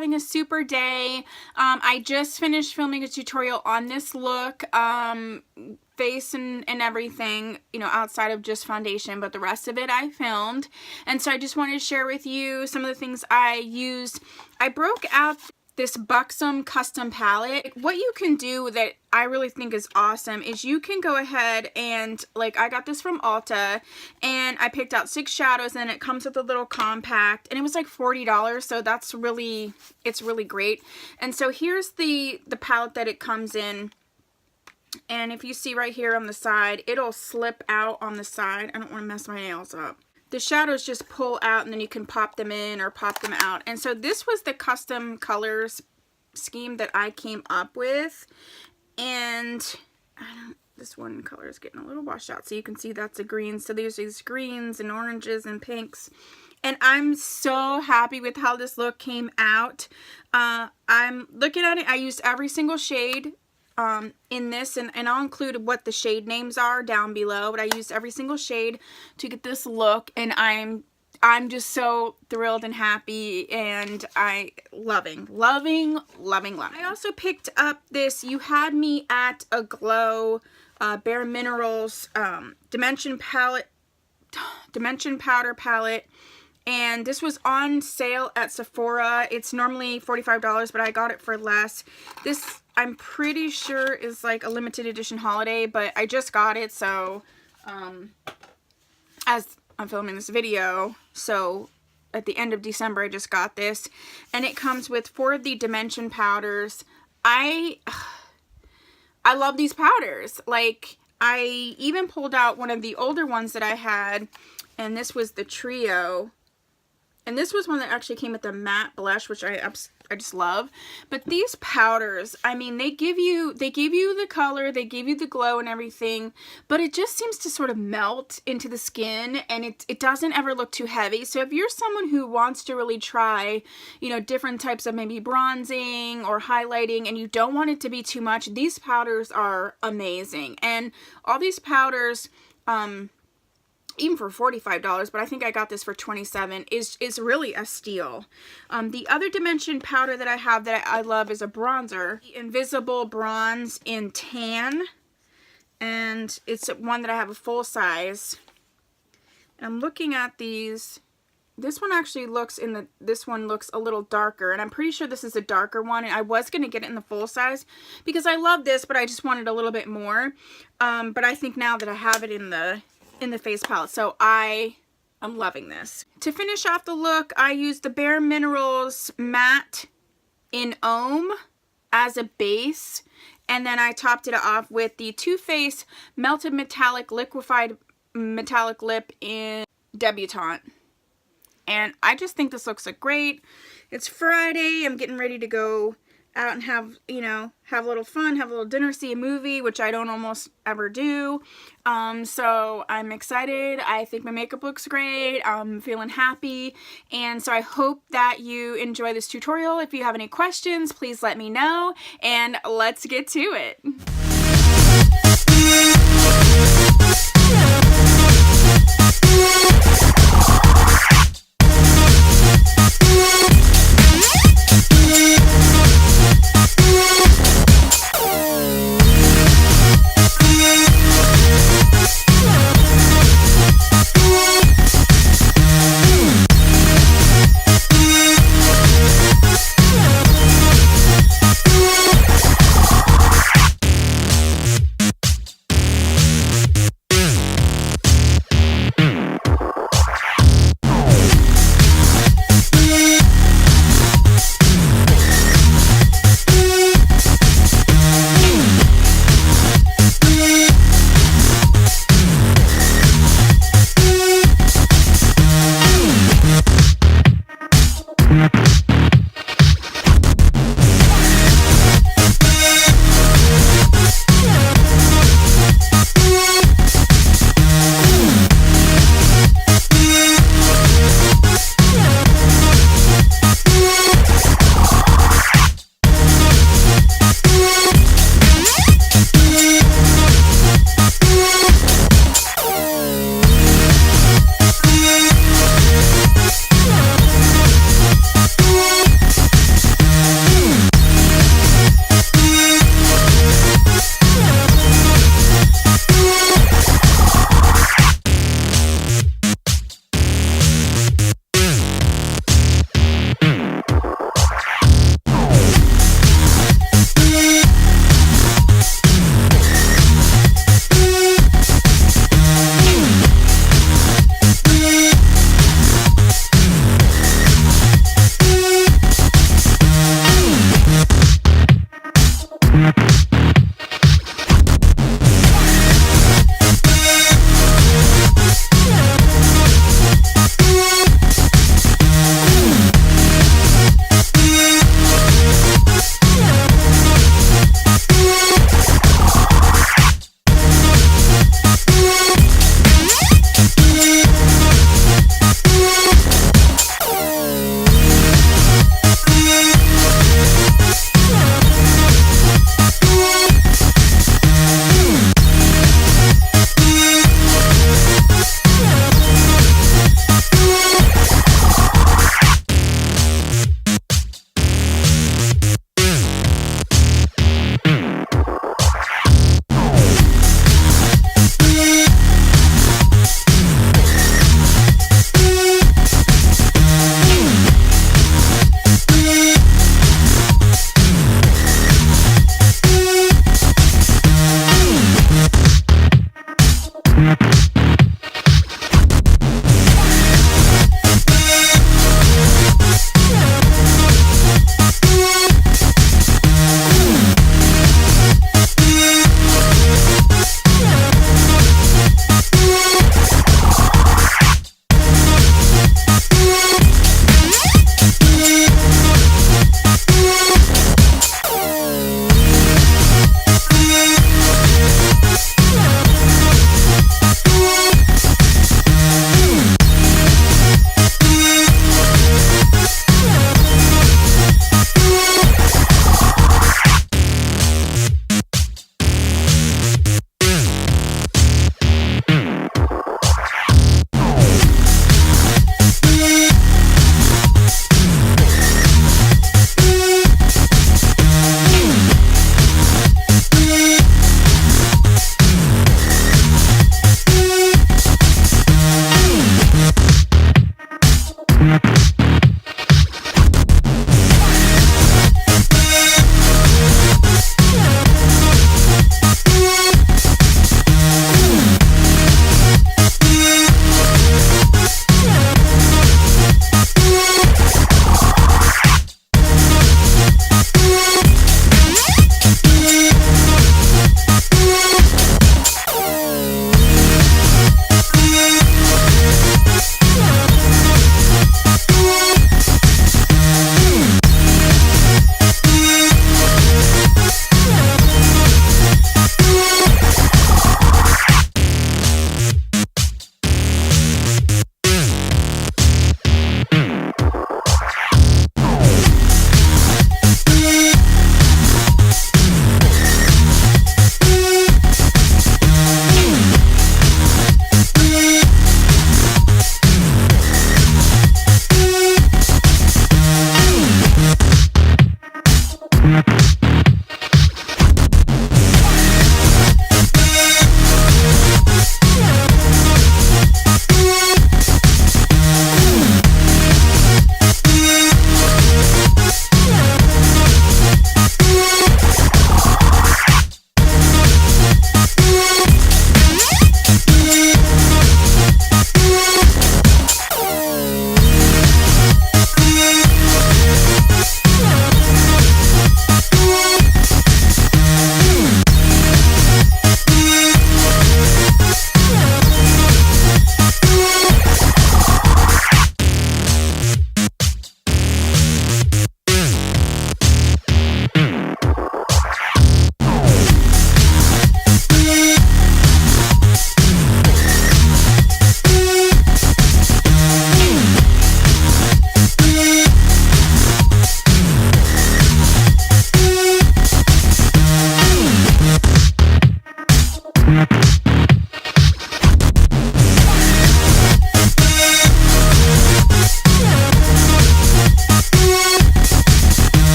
having a super day. I just finished filming a tutorial on this look, face and everything, you know, outside of just foundation, but the rest of it I filmed. And so I just wanted to share with you some of the things I used. I broke out this Buxom custom palette. What you can do that I really think is awesome is you can go ahead and, like, I got this from ULTA and I picked out 6 shadows and it comes with a little compact and it was like $40, so that's really, it's really great. And so here's the palette that it comes in, and if you see right here on the side, it'll slip out on the side. I don't want to mess my nails up. The shadows just pull out and then you can pop them in or pop them out. And so this was the custom colors scheme that I came up with. And this one color is getting a little washed out. So you can see that's a green. So there's these greens and oranges and pinks. And I'm so happy with how this look came out. I'm looking at it. I used every single shade in this, and I'll include what the shade names are down below, but I used every single shade to get this look, and I'm just so thrilled and happy, and loving. I also picked up this You Had Me at a Glow Bare Minerals Dimension Powder Palette. And this was on sale at Sephora. It's normally $45, but I got it for less. This, I'm pretty sure, is like a limited edition holiday, but I just got it, so, as I'm filming this video, so at the end of December I just got this. And it comes with 4 of the Dimension powders. I love these powders. Like, I even pulled out one of the older ones that I had, and this was the Trio. And this was one that actually came with the matte blush, which I just love. But these powders, I mean, they give you the color, they give you the glow and everything, but it just seems to sort of melt into the skin, and it doesn't ever look too heavy. So if you're someone who wants to really try, you know, different types of maybe bronzing or highlighting, and you don't want it to be too much, these powders are amazing. And all these powders, even for $45, but I think I got this for $27, is really a steal. The other Dimension powder that I have that I love is a bronzer, the Invisible Bronze in Tan, and it's one that I have a full size. And I'm looking at these. This one actually looks this one looks a little darker, and I'm pretty sure this is a darker one, and I was going to get it in the full size because I love this, but I just wanted a little bit more. But I think now that I have it in the face palette, so I'm loving this. To finish off the look, I used the Bare Minerals matte in Ohm as a base, and then I topped it off with the Too Faced Melted Metallic Liquefied Metallic Lip in Debutante. And I just think this looks great. It's Friday, I'm getting ready to go out and have, you know, have a little fun, have a little dinner, see a movie, which I don't almost ever do. So I'm excited. I think my makeup looks great. I'm feeling happy. And so I hope that you enjoy this tutorial. If you have any questions, please let me know, and let's get to it.